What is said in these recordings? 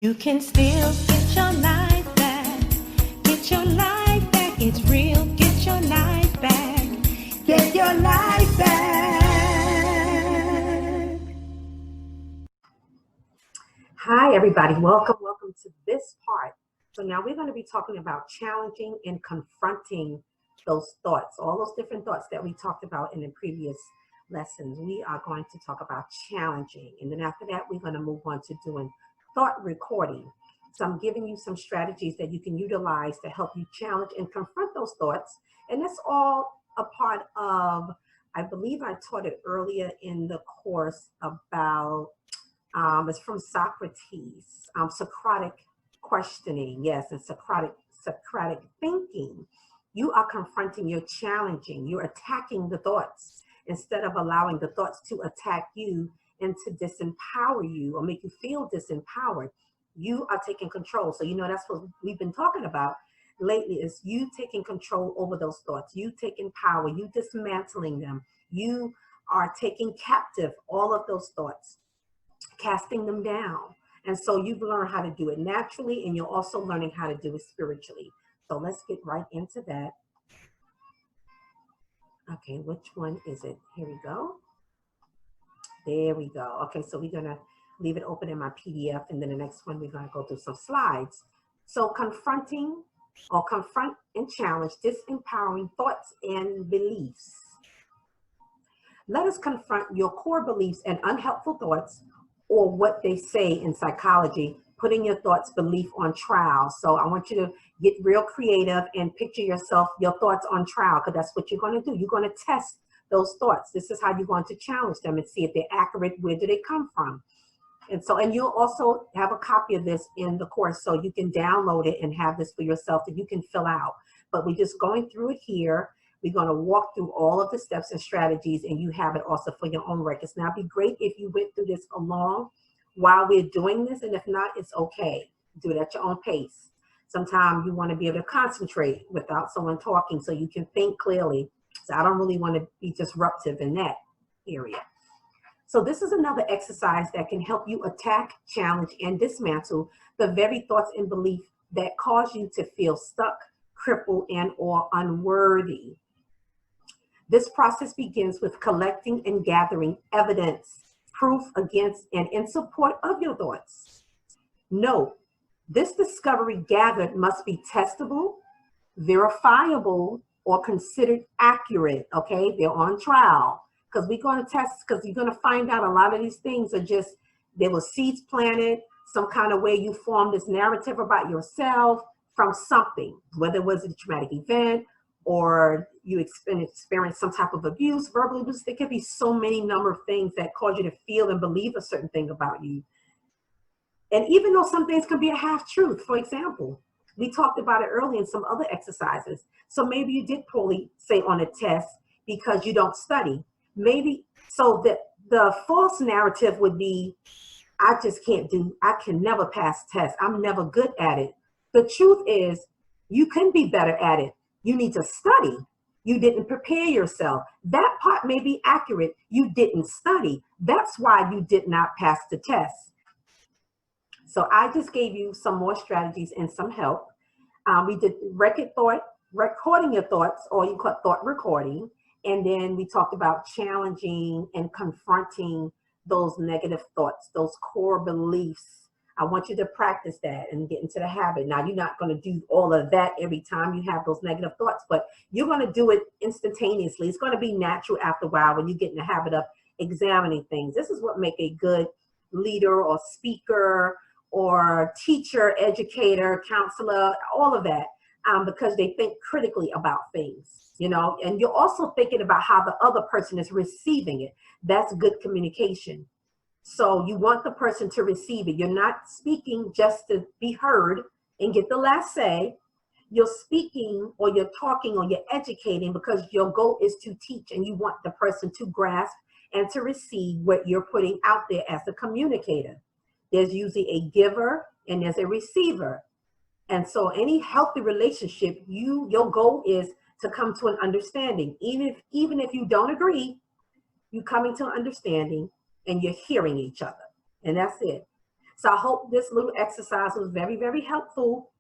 You can still get your life back. Get your life back. It's real. Get your life back. Get your life back. Hi, everybody. Welcome to this part. So now we're going to be talking about challenging and confronting those thoughts, all those different thoughts that we talked about in the previous lessons. We are going to talk about challenging. And then after that, we're going to move on to doing thought recording. So I'm giving you some strategies that you can utilize to help you challenge and confront those thoughts. And that's all a part of, I believe I taught it earlier in the course about it's from Socrates, Socratic questioning, yes, and Socratic thinking. You are confronting, you're challenging, you're attacking the thoughts instead of allowing the thoughts to attack you and to disempower you or make you feel disempowered. You are taking control. So, that's what we've been talking about lately is you taking control over those thoughts, you taking power, you dismantling them, you are taking captive all of those thoughts, casting them down. And so you've learned how to do it naturally, and you're also learning how to do it spiritually. So let's get right into that. Okay, which one is it? Here we go. There we go. Okay, so we're gonna leave it open in my PDF, and then the next one we're gonna go through some slides. So confront and challenge disempowering thoughts and beliefs. Let us confront your core beliefs and unhelpful thoughts, or what they say in psychology, putting your thoughts, belief on trial. So I want you to get real creative and picture yourself, your thoughts on trial, because that's what you're going to do. You're going to test those thoughts. This is how you're going to challenge them and see if they're accurate. Where do they come from? And you'll also have a copy of this in the course, so you can download it and have this for yourself that you can fill out. But we're just going through it here. We're going to walk through all of the steps and strategies, and you have it also for your own records. Now, it'd be great if you went through this along while we're doing this, and if not, it's okay. Do it at your own pace. Sometimes you want to be able to concentrate without someone talking so you can think clearly. So I don't really want to be disruptive in that area. So this is another exercise that can help you attack, challenge, and dismantle the very thoughts and beliefs that cause you to feel stuck, crippled, and or unworthy. This process begins with collecting and gathering evidence, proof against and in support of your thoughts. Note, this discovery gathered must be testable, verifiable, or considered accurate, okay? They're on trial, because we're going to test, because you're going to find out a lot of these things are just, there were seeds planted, some kind of way you formed this narrative about yourself from something, whether it was a traumatic event, or you experience some type of abuse, verbal abuse. There could be so many number of things that cause you to feel and believe a certain thing about you. And even though some things can be a half truth, for example, we talked about it earlier in some other exercises. So maybe you did poorly, say, on a test because you don't study. Maybe, so that the false narrative would be, I can never pass tests. I'm never good at it. The truth is, you can be better at it. You need to study. You didn't prepare yourself. That part may be accurate. You didn't study. That's why you did not pass the test. So I just gave you some more strategies and some help. We did recording your thoughts, or you call it thought recording. And then we talked about challenging and confronting those negative thoughts, those core beliefs. I want you to practice that and get into the habit. Now, you're not going to do all of that every time you have those negative thoughts, but you're going to do it instantaneously. It's going to be natural after a while when you get in the habit of examining things. This is what makes a good leader or speaker or teacher, educator, counselor, all of that, because they think critically about things, and you're also thinking about how the other person is receiving it. That's good communication. So you want the person to receive it. You're not speaking just to be heard and get the last say. You're speaking, or you're talking, or you're educating because your goal is to teach, and you want the person to grasp and to receive what you're putting out there as a communicator. There's usually a giver and there's a receiver. And so any healthy relationship, your goal is to come to an understanding. Even if you don't agree, you coming to an understanding and you're hearing each other. And that's it. So I hope this little exercise was very, very helpful,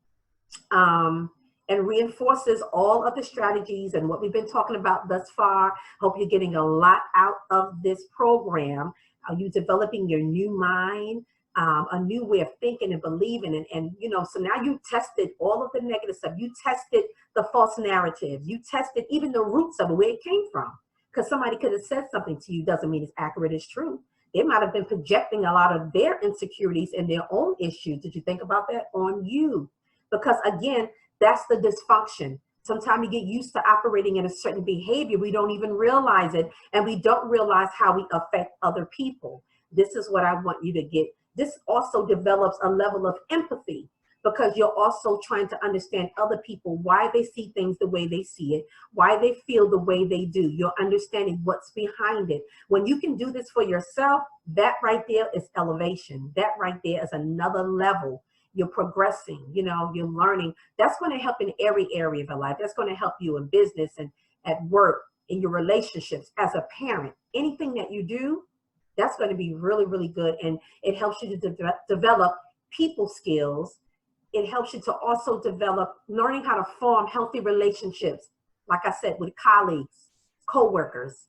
and reinforces all of the strategies and what we've been talking about thus far. Hope you're getting a lot out of this program. Are you developing your new mind, a new way of thinking and believing? And so now you tested all of the negative stuff. You tested the false narratives. You tested even the roots of it, where it came from. Because somebody could have said something to you doesn't mean it's accurate, it's true. They might have been projecting a lot of their insecurities and their own issues. Did you think about that? On you. Because again, that's the dysfunction. Sometimes we get used to operating in a certain behavior. We don't even realize it. And we don't realize how we affect other people. This is what I want you to get. This also develops a level of empathy, because you're also trying to understand other people, why they see things the way they see it, why they feel the way they do. You're understanding what's behind it. When you can do this for yourself, that right there is elevation. That right there is another level. You're progressing, you're learning. That's going to help in every area of your life. That's going to help you in business and at work, in your relationships, as a parent. Anything that you do, that's going to be really, really good. And it helps you to develop people skills. It helps you to also develop learning how to form healthy relationships, like I said, with colleagues, co-workers,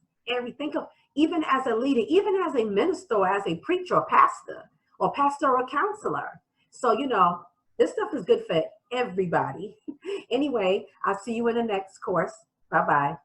think of even as a leader, even as a minister, or as a preacher or pastor or pastoral counselor. So, this stuff is good for everybody. Anyway, I'll see you in the next course. Bye-bye.